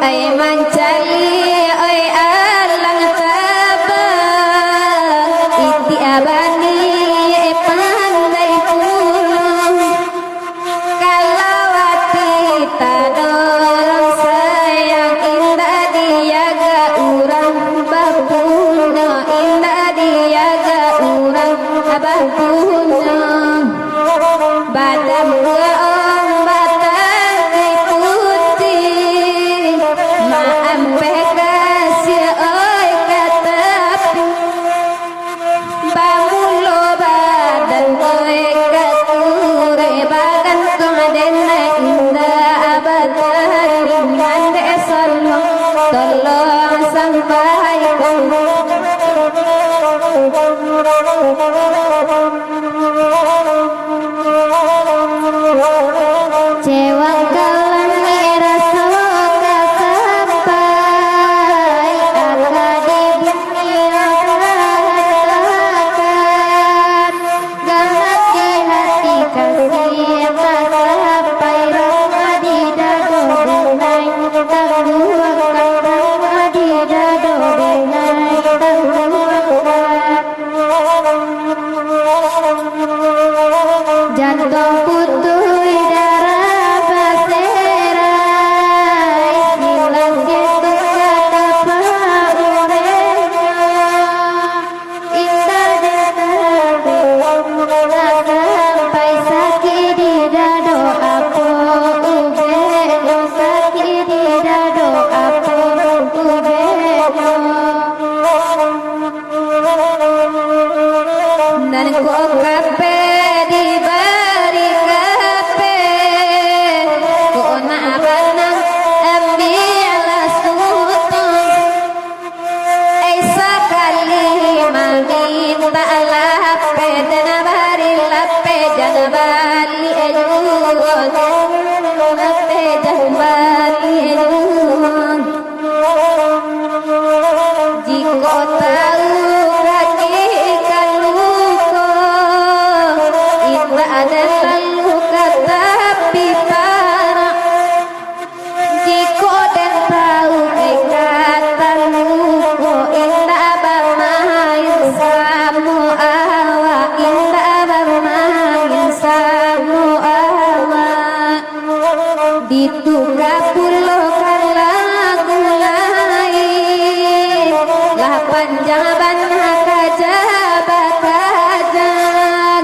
ai mancali ai alang tabang iti abani pandai pulung kalawati tadorong sayang indah diaga urang bapuno indah diaga urang bapuno badam geong batang putih maampe kasih oi katapi bamulo badan oi kature bagan kongdena indah abatan mande solong tolong sampai cewang kalang rasa kasampai akadi bumi ratakan ganat di hati kasih kasampai rasa di dado denai tangguhkan rasa di dado denai tangguhkan jantung putui darah baserai hilang gitu kata paurenya indah detapi sampai sakit di dado apa ubeno sakit di dado apa ubeno dan kok kape diberi kape kok nak banang ambil sutong sekali meminta lape dan bari lape jangan bali elun lape jangan bali elun jika tahu hakikat luka itu adalah luka tapi parah jika dan tahu ikatan luka indah bermain samu awak indah bermain samu awak ditukar pulau lagu lain lah panjang banyak kajabakajan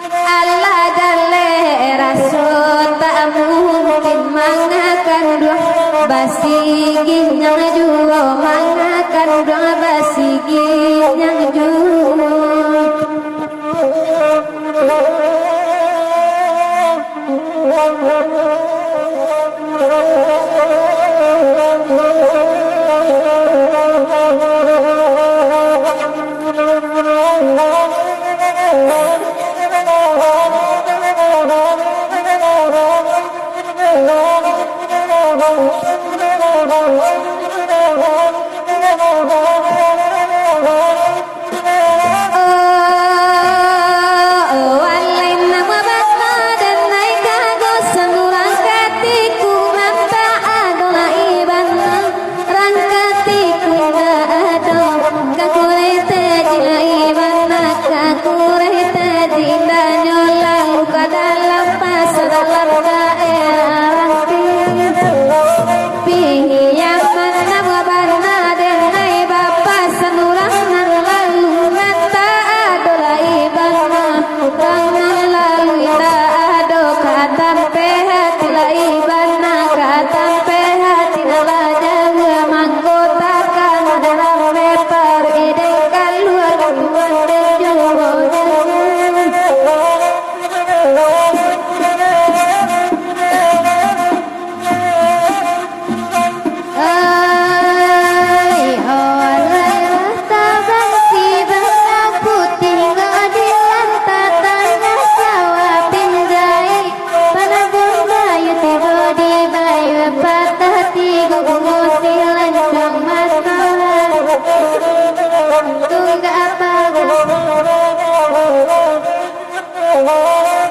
Allah jale rasul tak mungkin mangakan dua basiginya jua mangakan dua basiginya jua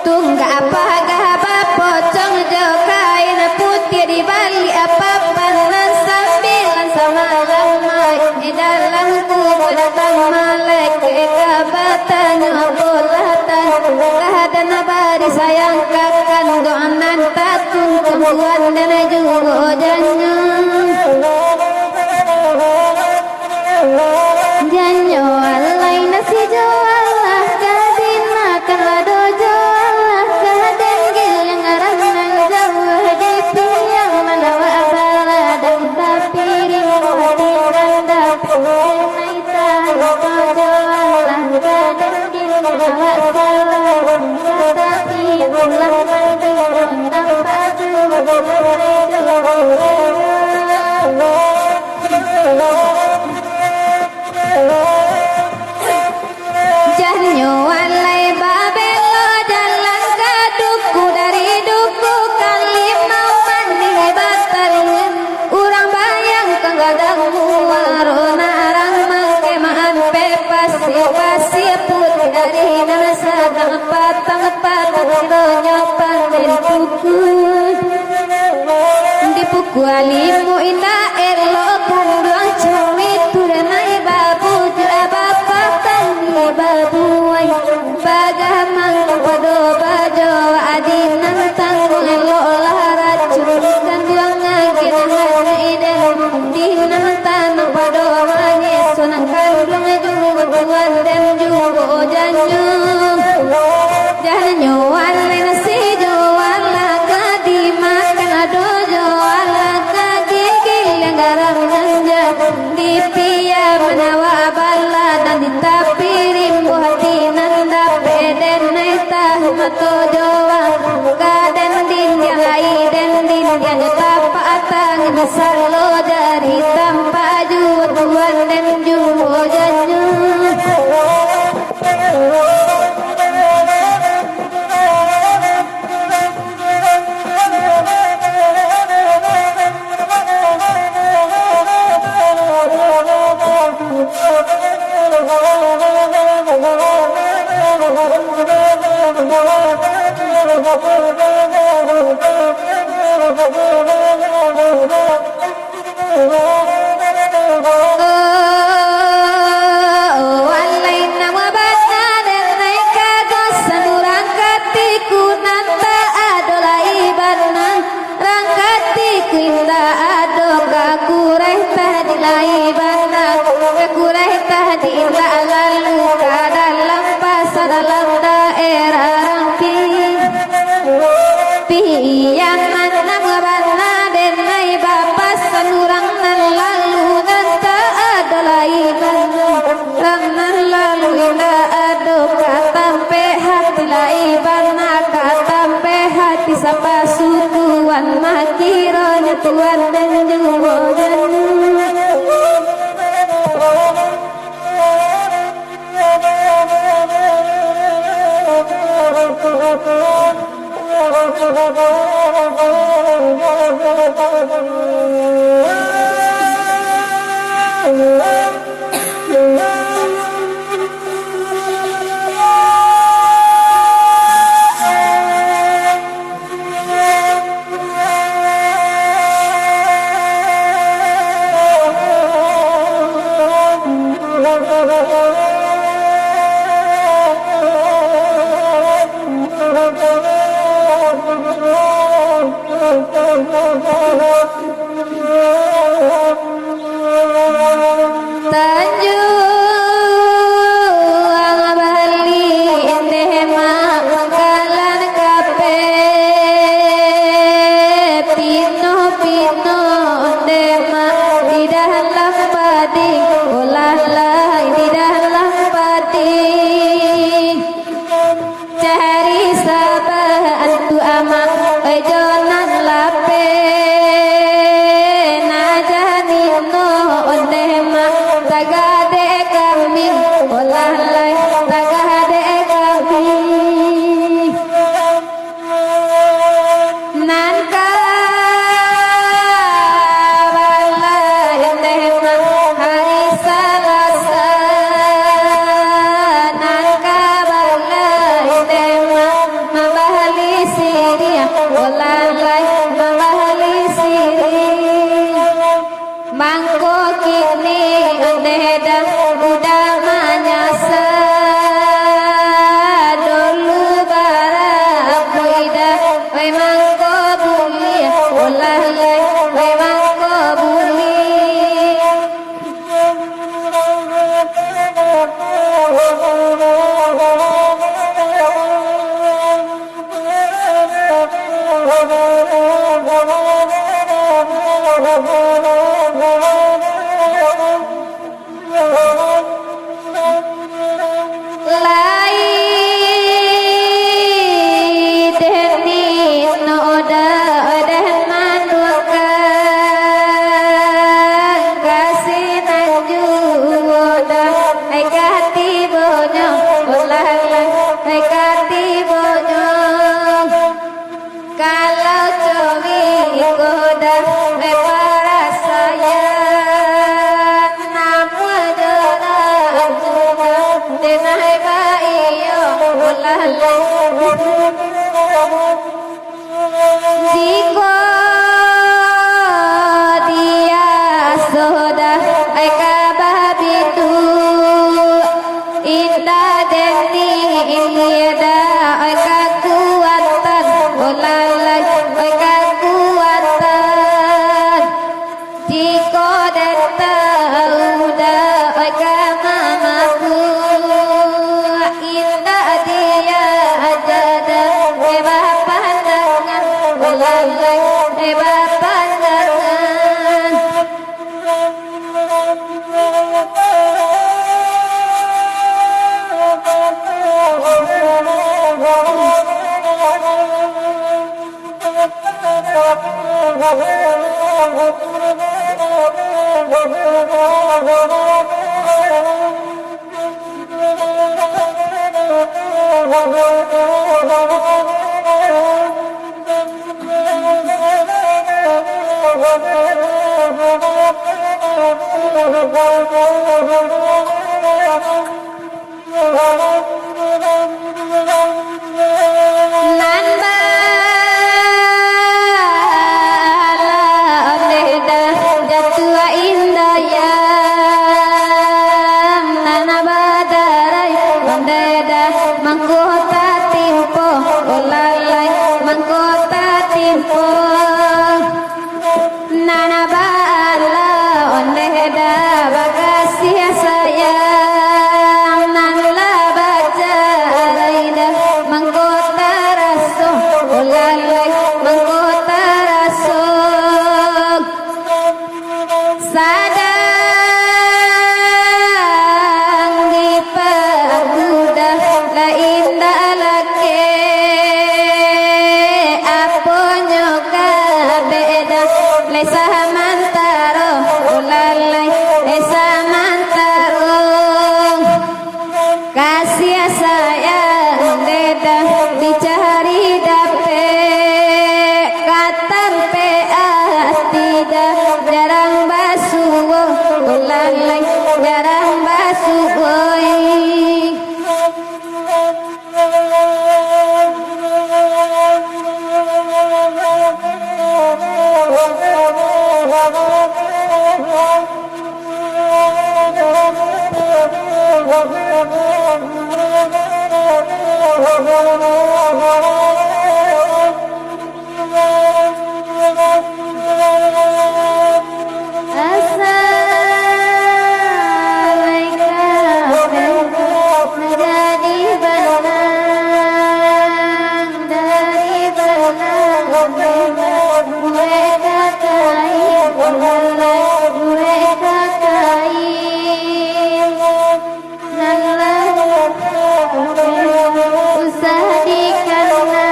Tungga apa pocong jo kain putih di bali apa disayang kakan doanan takun kembuan dan juga janyo janyo alai nasi joalah kadina kalado joalah kaden gil yang arang nang jauh di piang manawa abala dan tapiri hati randa naita joalah kaden gil awak salah tapi ulang mandi tanpa janyo walai babelo jalan ke duku dari duku kalimau mandi batalun urang bayang kanggadang warona arang mangkemaan pepasi pasi putih dari nasa patang patang kilonya panen buku di buku alimu ina elo kanduang cumi turenai babu jura bapak tani babu wai bagamang pado bajo adinan tanggung elo laracun kanduang ngagin hanya iden dinan tanang pado wani sonang kanduang juga tuan dan juga janyo janyo wala nasi joala kadimakan ado joala kadigil yang garang nanja di pia menawa bala dan ditapirim hati nanda peden naita mato joa kaden din yang lai den din yang tapa atang besar lo dari tanpa jual tuan dan jual janyo dalam daerah rangking piang manang bana denai bapas sanurang nan lalu nanta adalai nan lalu inda ado katampe hati lai bana katampe hati sapa sukuan makironya tuan dan juwodan Hari Selasa Kalau cumi goda para sayang namun jodoh juga denai bayo ulala jiko dia soda eka babitu indah deni indah eka kuatan ulala eka kuatan jiko deta udah eka mamaku indah dia ajada eba pandangan ulala eba pandangan nan bala neda jatua indah yang nana badarai neda mangkota timpo olalai mangkota timpo nana bala neda bagasi sayang nana baca raida mangkota raso olalai mangkota raso sadang di paguda la indah lake aponyo kabeda lesa mantaro ulalai lesa mantaro kasih sayang deda dicari dape katan pe atida jarang basuh ulalai jarang basuh usah dikana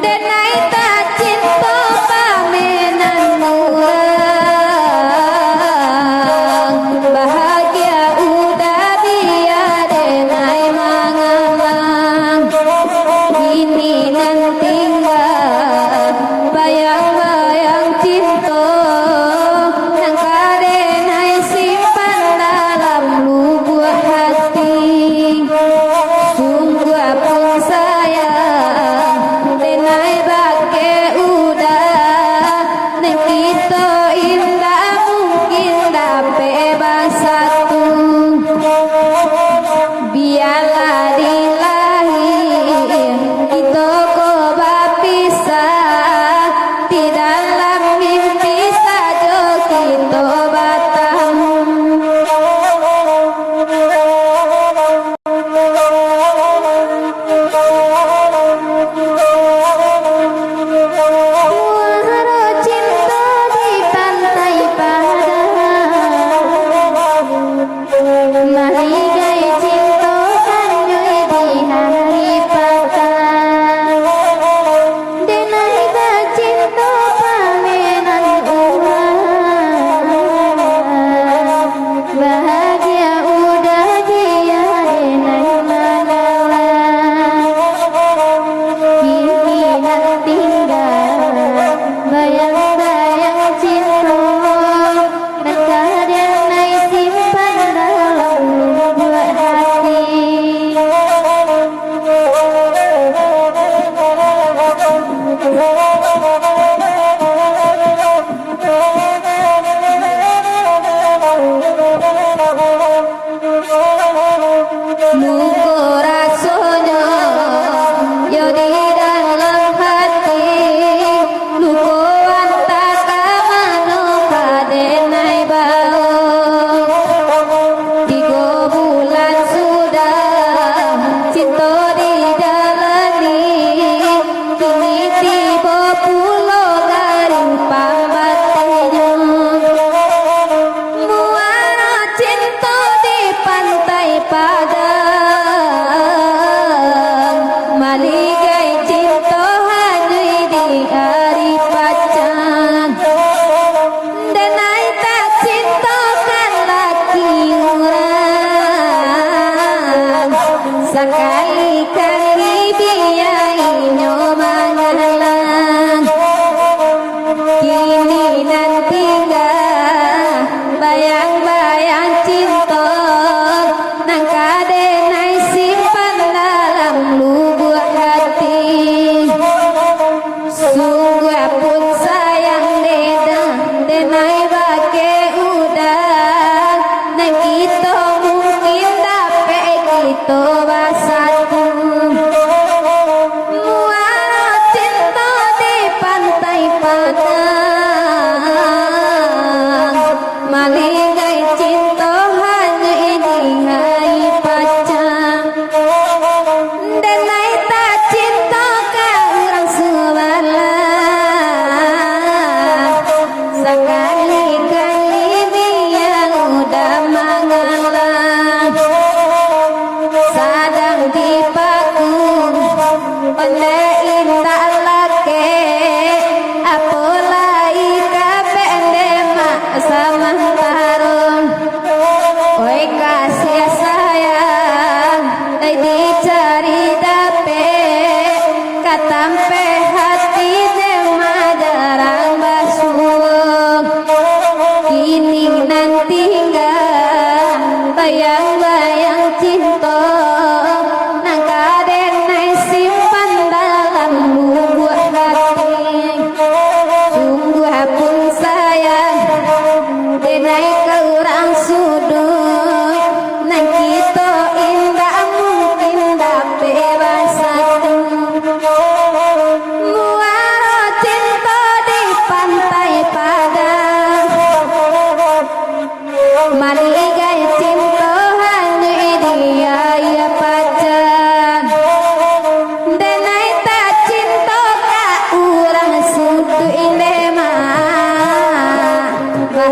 Denai tak cinta pamenanmu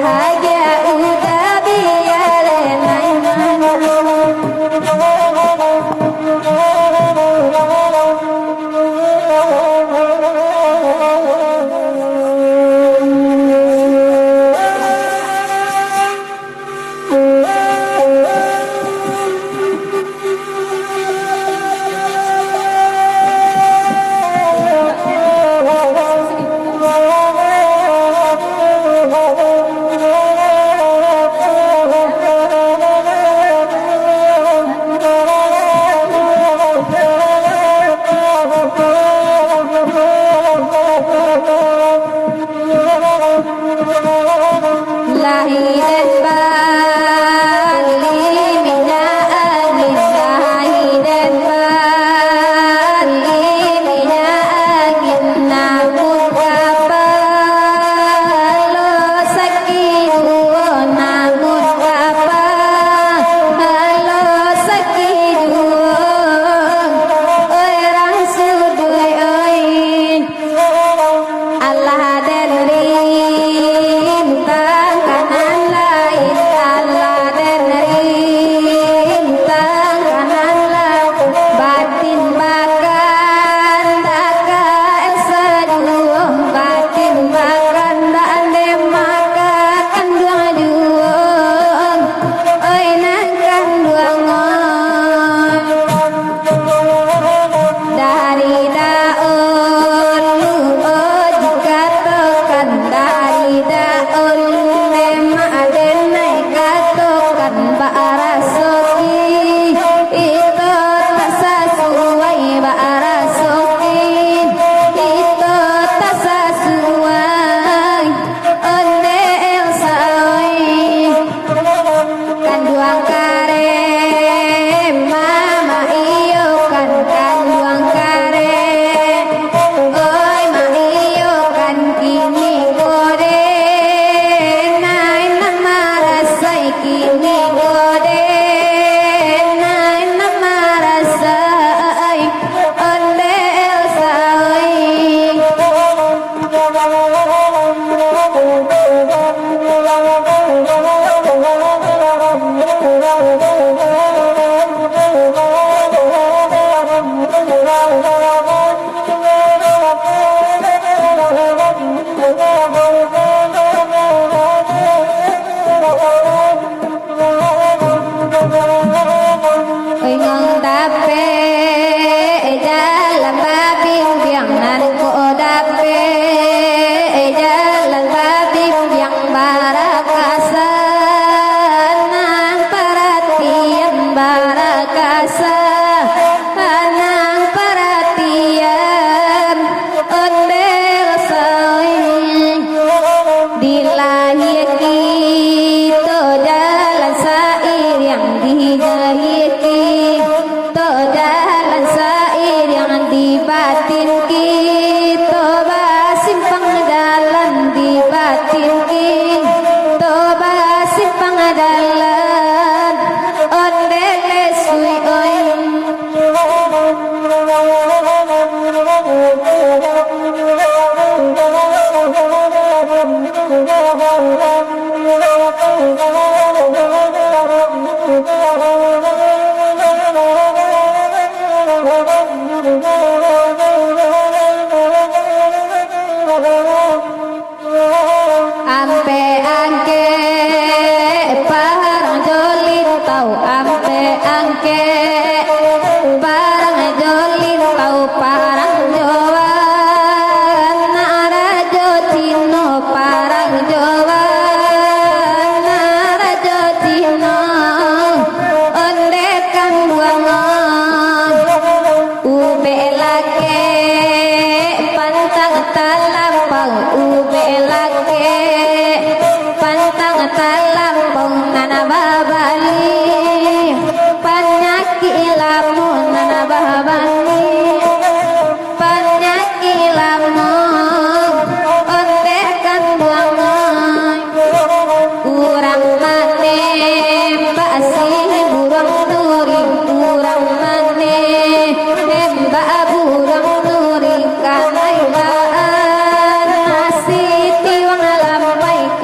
bahagia udah biarin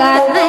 Karena